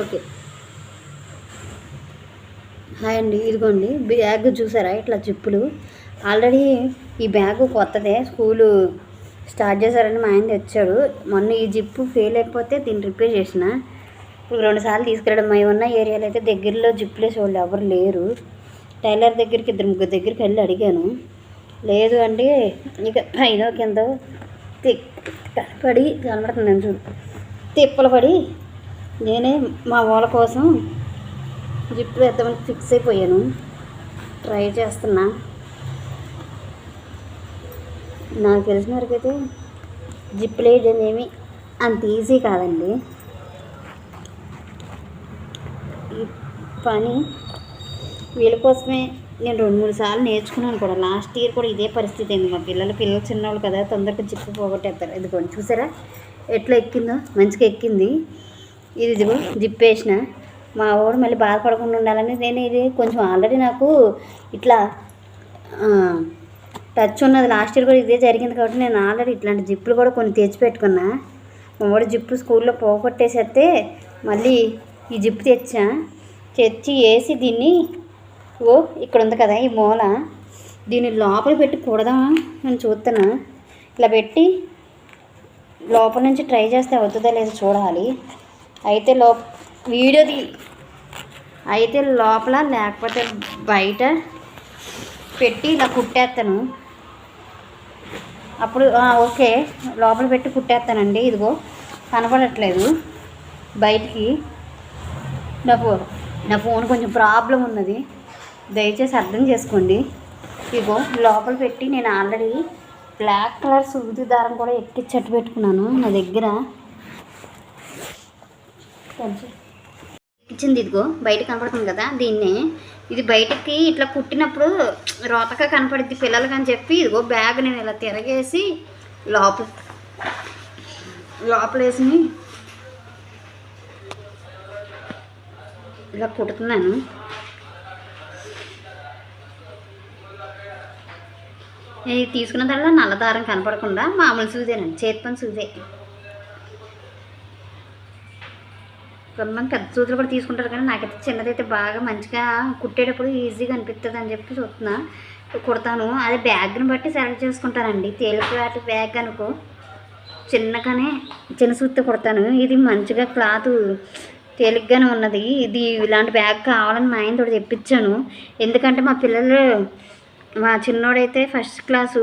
Okay. Hi అండి, ఇదిగోండి bag చూసారా ఇట్లా జిప్పులు. ఆల్రెడీ ఈ బ్యాగ్ కొత్తదే, స్కూలు స్టార్ట్ చేశారని మా ఆయన తెచ్చాడు. మొన్న ఈ జిప్పు ఫెయిల్ అయిపోతే దీన్ని రిపేర్ చేసిన. ఇప్పుడు 2 సార్లు తీసుకెళ్ళడం. అవి ఉన్న ఏరియాలో అయితే దగ్గరలో జిప్పులు వేసేవాళ్ళు ఎవరు లేరు. టైలర్ దగ్గరికి 2-3 దగ్గరికి వెళ్ళి అడిగాను. లేదు అండి, ఇక పైన కింద కనబడుతుందని చూడు, తిప్పలు పడి నేనే మా వాళ్ళ కోసం జిప్పు వేద్దామని ఫిక్స్ అయిపోయాను. ట్రై చేస్తున్నా. నాకు తెలిసిన వరకైతే జిప్పులు వేయడం ఏమి అంత ఈజీ కాదండి. ఈ పని వీళ్ళ కోసమే నేను 2-3 సార్లు నేర్చుకున్నాను కూడా. లాస్ట్ ఇయర్ కూడా ఇదే పరిస్థితి అయింది. మా పిల్లలు చిన్నవాళ్ళు కదా, తొందరగా జిప్పు పోగొట్టేస్తారు. ఇదిగోండి చూసారా ఎట్లా ఎక్కిందో, మంచిగా ఎక్కింది. ఇదిగో జిప్పు వేసిన. మా వాడు మళ్ళీ బాధపడకుండా ఉండాలని నేను ఇది కొంచెం ఆల్రెడీ నాకు ఇట్లా టచ్ ఉన్నది. లాస్ట్ ఇయర్ కూడా ఇదే జరిగింది కాబట్టి నేను ఆల్రెడీ ఇట్లాంటి జిప్పులు కూడా కొన్ని తెచ్చిపెట్టుకున్నా. మా వాడు జిప్పు స్కూల్లో పోగొట్టేసేస్తే మళ్ళీ ఈ జిప్పు తెచ్చి వేసి దీన్ని ఇక్కడ ఉంది కదా ఈ మూల, దీన్ని లోపల పెట్టి కుడదామా నేను చూస్తున్నా. ఇట్లా పెట్టి లోపల నుంచి ట్రై చేస్తే అవుతుందా లేదో చూడాలి. అయితే అయితే లోపల లేకపోతే బయట పెట్టి ఇలా కుట్టేస్తాను. అప్పుడు ఓకే, లోపల పెట్టి కుట్టేస్తానండి. ఇదిగో కనపడట్లేదు బయటికి. నా ఫోన్ కొంచెం ప్రాబ్లం ఉన్నది, దయచేసి అర్థం చేసుకోండి. ఇదిగో లోపల పెట్టి నేను ఆల్రెడీ బ్లాక్ కలర్ సూది దారం కూడా ఎక్కించట్టు పెట్టుకున్నాను నా దగ్గర. ఇచ్చింది ఇదిగో బయట కనపడుతుంది కదా, దీన్నే ఇది బయటకి ఇట్లా కుట్టినప్పుడు రోతగా కనపడుద్ది పిల్లలకి అని చెప్పి ఇదిగో బ్యాగ్ నేను ఇలా తిరగేసి లోపలేసి ఇలా కుడుతున్నాను. నేను తీసుకున్నదల్లా నల్ల దారం కనపడకుండా మామూలు సూదేనండి, చేతి పని సూదే. కొంతమంది పెద్ద సూదులు కూడా తీసుకుంటారు కానీ నాకైతే చిన్నదైతే బాగా మంచిగా కుట్టేటప్పుడు ఈజీగా అనిపిస్తుంది అని చెప్పి చూస్తున్నా, కుడతాను. అదే బ్యాగ్ని బట్టి సెలెక్ట్ చేసుకుంటానండి. తేలికపాటి బ్యాగ్ అనుకో చిన్న సూదితో కుడతాను. ఇది మంచిగా క్లాత్ తేలిగ్గానే ఉన్నది. ఇది ఇలాంటి బ్యాగ్ కావాలని మా ఆయన తోటి తెప్పించాను. ఎందుకంటే మా చిన్నోడైతే ఫస్ట్ క్లాసు,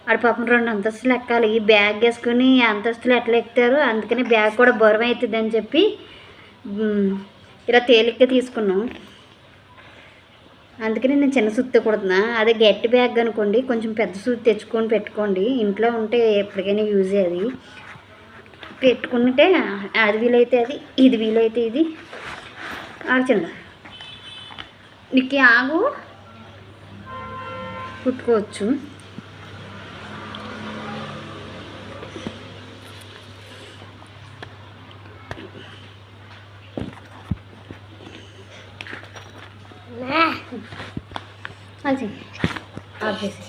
ఆడ పాపం 2 అంతస్తులు ఎక్కాలి. ఈ బ్యాగ్ వేసుకుని అంతస్తులు ఎట్లా ఎక్కుతారు, అందుకని బ్యాగ్ కూడా బరువు అవుతుంది అని చెప్పి ఇలా తేలిగ్గా తీసుకున్నాం. అందుకని నేను చిన్న సూత్తో కుడుతున్నా. అదే గట్టి బ్యాగ్ అనుకోండి కొంచెం పెద్ద సూత్ తెచ్చుకొని పెట్టుకోండి, ఇంట్లో ఉంటే ఎప్పటికైనా యూజ్ అది పెట్టుకుంటే అది వీలైతే అది, ఇది వీలైతే ఇది. చిన్న నీకు ఆగు కుట్టుకోవచ్చు. అది ఆపేసి